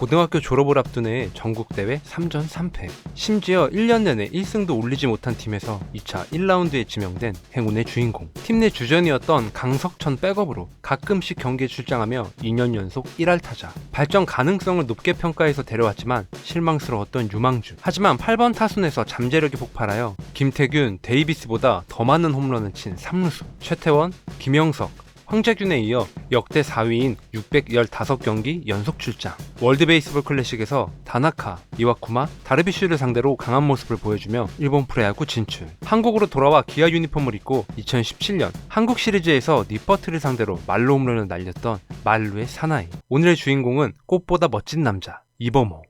고등학교 졸업을 앞둔 해 전국대회 3전 3패. 심지어 1년 내내 1승도 올리지 못한 팀에서 2차 1라운드에 지명된 행운의 주인공. 팀 내 주전이었던 강석천 백업으로 가끔씩 경기에 출장하며 2년 연속 1할 타자. 발전 가능성을 높게 평가해서 데려왔지만 실망스러웠던 유망주. 하지만 8번 타순에서 잠재력이 폭발하여 김태균, 데이비스보다 더 많은 홈런을 친 3루수. 최태원, 김영석, 황재균에 이어 역대 4위인 615경기 연속 출장. 월드 베이스볼 클래식에서 다나카, 이와쿠마, 다르비슈를 상대로 강한 모습을 보여주며 일본 프로야구 진출. 한국으로 돌아와 기아 유니폼을 입고 2017년 한국 시리즈에서 니퍼트를 상대로 말로 홈런을 날렸던 말루의 사나이. 오늘의 주인공은 꽃보다 멋진 남자, 이범호.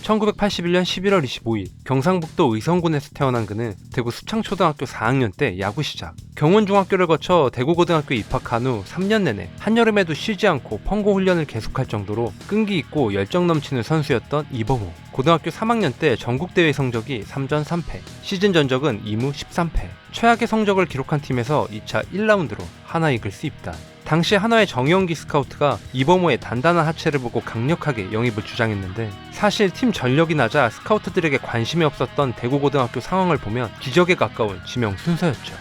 1981년 11월 25일 경상북도 의성군에서 태어난 그는 대구 수창초등학교 4학년 때 야구 시작. 경운중학교를 거쳐 대구고등학교에 입학한 후 3년 내내 한여름에도 쉬지 않고 펑고 훈련을 계속할 정도로 끈기 있고 열정 넘치는 선수였던 이범호. 고등학교 3학년 때 전국대회 성적이 3전 3패, 시즌 전적은 2무 13패. 최악의 성적을 기록한 팀에서 2차 1라운드로 하나이글스 입단. 당시 한화의 정영기 스카우트가 이범호의 단단한 하체를 보고 강력하게 영입을 주장했는데, 사실 팀 전력이 낮아 스카우트들에게 관심이 없었던 대구고등학교 상황을 보면 기적에 가까운 지명 순서였죠.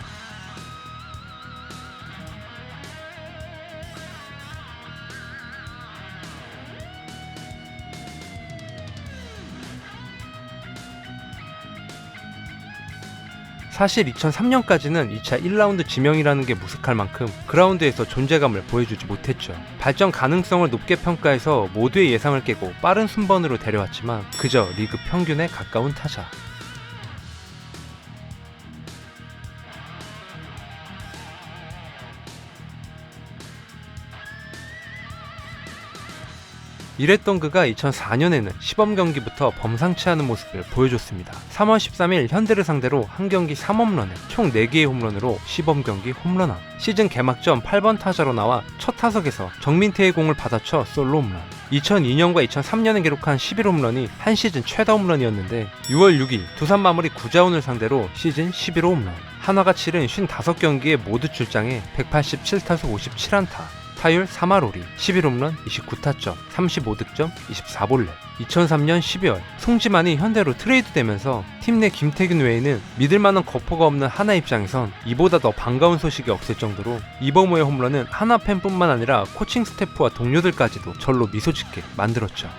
사실 2003년까지는 2차 1라운드 지명이라는 게 무색할 만큼 그라운드에서 존재감을 보여주지 못했죠. 발전 가능성을 높게 평가해서 모두의 예상을 깨고 빠른 순번으로 데려왔지만 그저 리그 평균에 가까운 타자. 이랬던 그가 2004년에는 시범경기부터 범상치 않은 모습을 보여줬습니다. 3월 13일 현대를 상대로 한 경기 3홈런에 총 4개의 홈런으로 시범경기 홈런왕. 시즌 개막전 8번 타자로 나와 첫 타석에서 정민태의 공을 받아쳐 솔로 홈런. 2002년과 2003년에 기록한 11홈런이 한 시즌 최다 홈런이었는데 6월 6일 두산 마무리 구자훈을 상대로 시즌 11호 홈런. 한화가 치른 55경기에 모두 출장해 187타수 57안타. 타율 3할 5리, 11홈런, 29타점, 35득점, 24볼넷. 2003년 12월 송지만이 현대로 트레이드되면서 팀 내 김태균 외에는 믿을만한 거포가 없는 하나 입장에선 이보다 더 반가운 소식이 없을 정도로 이범호의 홈런은 하나 팬뿐만 아니라 코칭 스태프와 동료들까지도 절로 미소 짓게 만들었죠.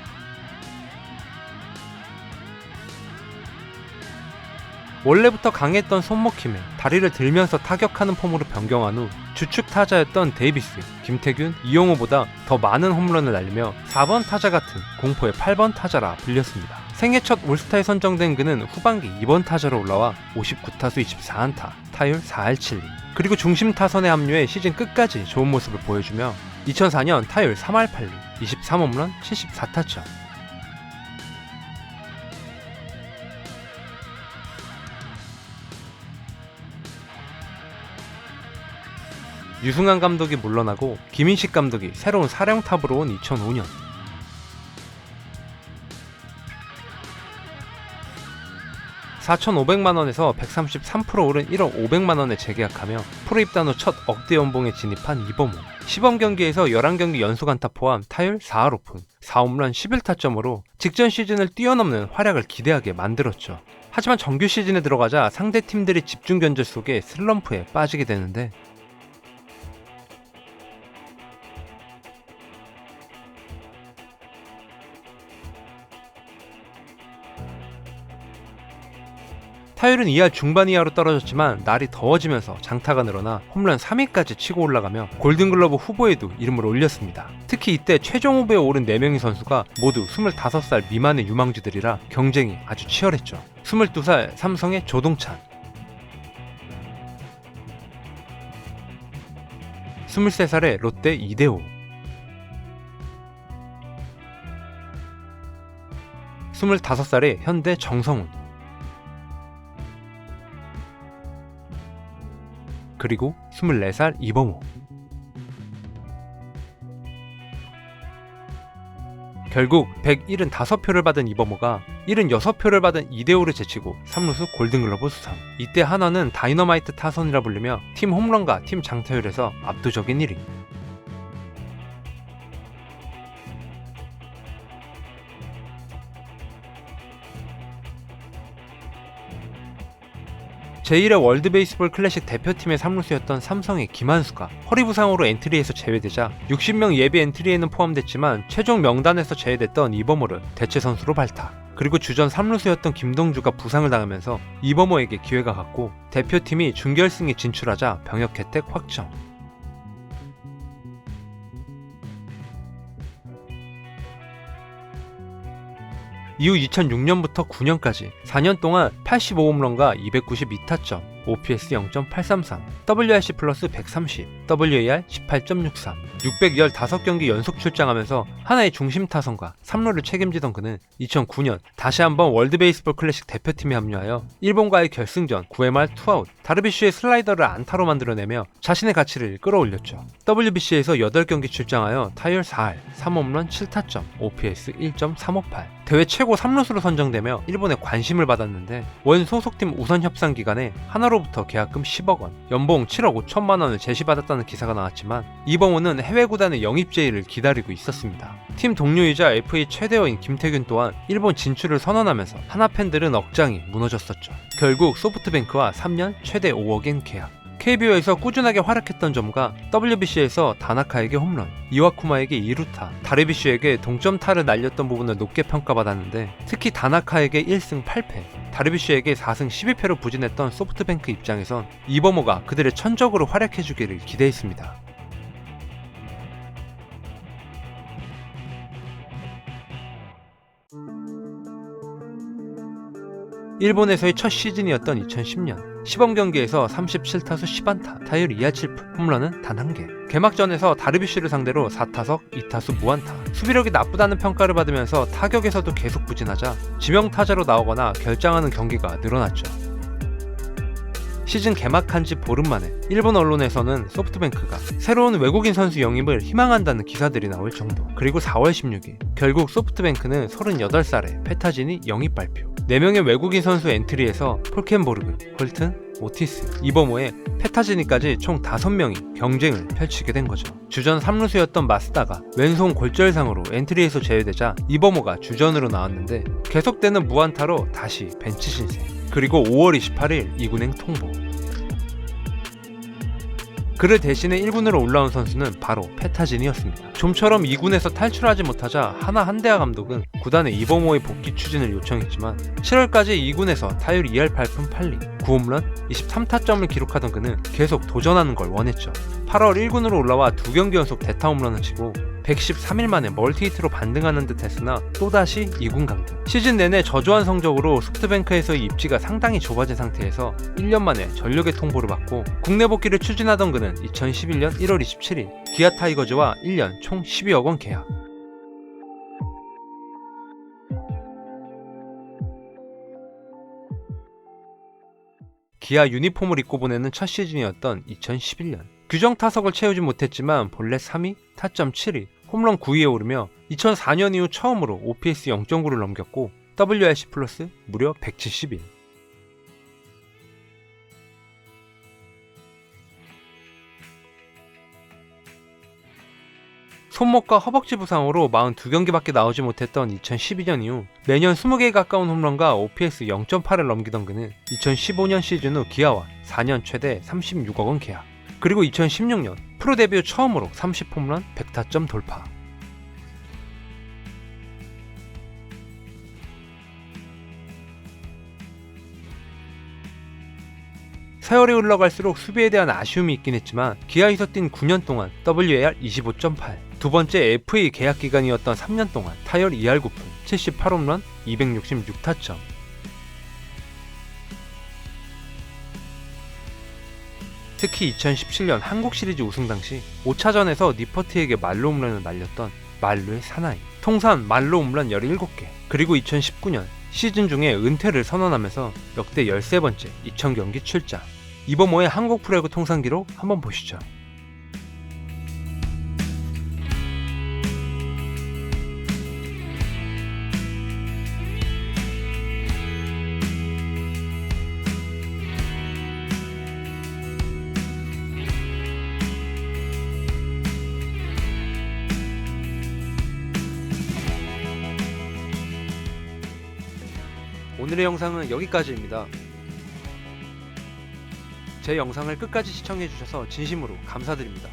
원래부터 강했던 손목힘에 다리를 들면서 타격하는 폼으로 변경한 후 주축 타자였던 데이비스, 김태균, 이용호보다 더 많은 홈런을 날리며 4번 타자 같은 공포의 8번 타자라 불렸습니다. 생애 첫 올스타에 선정된 그는 후반기 2번 타자로 올라와 59타수 24안타, 타율 4할 7리. 그리고 중심 타선에 합류해 시즌 끝까지 좋은 모습을 보여주며 2004년 타율 3할 8리, 23홈런, 74타점. 유승환 감독이 물러나고 김인식 감독이 새로운 사령탑으로 온 2005년. (4,500만원에서 133% 오른 1억 500만원에 재계약하며 프로 입단 후 첫 억대 연봉에 진입한 이범호. 시범경기에서 11경기 연속 안타 포함 타율 4할 오픈, 4홈런 11타점으로 직전 시즌을 뛰어넘는 활약을 기대하게 만들었죠. 하지만 정규 시즌에 들어가자 상대 팀들의 집중 견제 속에 슬럼프에 빠지게 되는데, 타율은 2할 중반 이하로 떨어졌지만 날이 더워지면서 장타가 늘어나 홈런 3위까지 치고 올라가며 골든글러브 후보에도 이름을 올렸습니다. 특히 이때 최종 후보에 오른 4명의 선수가 모두 25살 미만의 유망주들이라 경쟁이 아주 치열했죠. 22살 삼성의 조동찬, 23살의 롯데 이대호, 25살의 현대 정성훈, 그리고 24살 이범호. 결국 175표를 받은 이범호가 76표를 받은 이대호를 제치고 3루수 골든글러브 수상. 이때 한화는 다이너마이트 타선이라 불리며 팀 홈런과 팀 장타율에서 압도적인 1위. 제1회 월드 베이스볼 클래식 대표팀의 3루수였던 삼성의 김한수가 허리 부상으로 엔트리에서 제외되자 60명 예비 엔트리에는 포함됐지만 최종 명단에서 제외됐던 이범호를 대체 선수로 발탁. 그리고 주전 3루수였던 김동주가 부상을 당하면서 이범호에게 기회가 갔고 대표팀이 준결승에 진출하자 병역 혜택 확정. 이후 2006년부터 9년까지 4년 동안 85홈런과 292타점, OPS 0.833, WRC 플러스 130, WAR 18.63, 615경기 연속 출장하면서 하나의 중심 타선과 3루를 책임지던 그는 2009년 다시 한번 월드 베이스볼 클래식 대표팀에 합류하여 일본과의 결승전 9회 말 투아웃, 다르비쉬의 슬라이더를 안타로 만들어내며 자신의 가치를 끌어올렸죠. WBC에서 8경기 출장하여 타율 4할, 3홈런 7타점, OPS 1.358, 대회 최고 3루수로 선정되며 일본의 관심을 받았는데 원 소속팀 우선 협상 기간에 하나로부터 계약금 10억 원, 연봉 7억 5천만 원을 제시받았다는 기사가 나왔지만 이범호는 해외 구단의 영입 제의를 기다리고 있었습니다. 팀 동료이자 FA 최대어인 김태균 또한 일본 진출을 선언하면서 하나 팬들은 억장이 무너졌었죠. 결국 소프트뱅크와 3년 최대 5억엔 계약. KBO에서 꾸준하게 활약했던 점과 WBC에서 다나카에게 홈런, 이와쿠마에게 2루타, 다르비쉬에게 동점타를 날렸던 부분을 높게 평가받았는데 특히 다나카에게 1승 8패, 다르비쉬에게 4승 12패로 부진했던 소프트뱅크 입장에선 이범호가 그들의 천적으로 활약해주기를 기대했습니다. 일본에서의 첫 시즌이었던 2010년 시범 경기에서 37타수 10안타, 타율 2할 7푼, 홈런은 단 1개. 개막전에서 다르비쉬를 상대로 4타석 2타수 무안타, 수비력이 나쁘다는 평가를 받으면서 타격에서도 계속 부진하자 지명타자로 나오거나 결장하는 경기가 늘어났죠. 시즌 개막한 지 보름 만에 일본 언론에서는 소프트뱅크가 새로운 외국인 선수 영입을 희망한다는 기사들이 나올 정도. 그리고 4월 16일 결국 소프트뱅크는 38살의 페타진이 영입 발표. 4명의 외국인 선수 엔트리에서 폴켄보르그, 홀튼, 오티스, 이범호의 페타지니까지 총 5명이 경쟁을 펼치게 된 거죠. 주전 3루수였던 마스다가 왼손 골절상으로 엔트리에서 제외되자 이범호가 주전으로 나왔는데 계속되는 무안타로 다시 벤치 신세. 그리고 5월 28일 2군행 통보. 그를 대신해 1군으로 올라온 선수는 바로 페타진이었습니다. 좀처럼 2군에서 탈출하지 못하자 하나 한대하 감독은 구단에 이범호의 복귀 추진을 요청했지만 7월까지 2군에서 타율 2할 8푼 8리, 9홈런, 23타점을 기록하던 그는 계속 도전하는 걸 원했죠. 8월 1군으로 올라와 2경기 연속 대타 홈런을 치고 113일 만에 멀티히트로 반등하는 듯 했으나 또다시 2군 강등. 시즌 내내 저조한 성적으로 소프트뱅크에서의 입지가 상당히 좁아진 상태에서 1년 만에 전력의 통보를 받고 국내 복귀를 추진하던 그는 2011년 1월 27일 기아 타이거즈와 1년 총 12억 원 계약. 기아 유니폼을 입고 보내는 첫 시즌이었던 2011년. 규정 타석을 채우지 못했지만 본래 3위, 타점 7위, 홈런 9위에 오르며 2004년 이후 처음으로 OPS 0.9를 넘겼고 WRC 플러스 무려 171. 손목과 허벅지 부상으로 42경기밖에 나오지 못했던 2012년 이후 매년 20개에 가까운 홈런과 OPS 0.8을 넘기던 그는 2015년 시즌 후 기아와 4년 최대 36억 원 계약. 그리고 2016년 프로 데뷔 처음으로 30홈런 100타점 돌파. 세월이 흘러갈수록 수비에 대한 아쉬움이 있긴 했지만 기아에서 뛴 9년 동안 WAR 25.8, 두 번째 FA 계약 기간이었던 3년 동안 타율 2할 9푼, 78홈런, 266타점. 특히 2017년 한국 시리즈 우승 당시 5차전에서 니퍼트에게 말로 홈런을 날렸던 말로의 사나이. 통산 말로 홈런 17개. 그리고 2019년 시즌 중에 은퇴를 선언하면서 역대 13번째 2000경기 출장. 이범호의 한국 프로야구 통산 기록 한번 보시죠. 오늘의 영상은 여기까지입니다. 제 영상을 끝까지 시청해주셔서 진심으로 감사드립니다.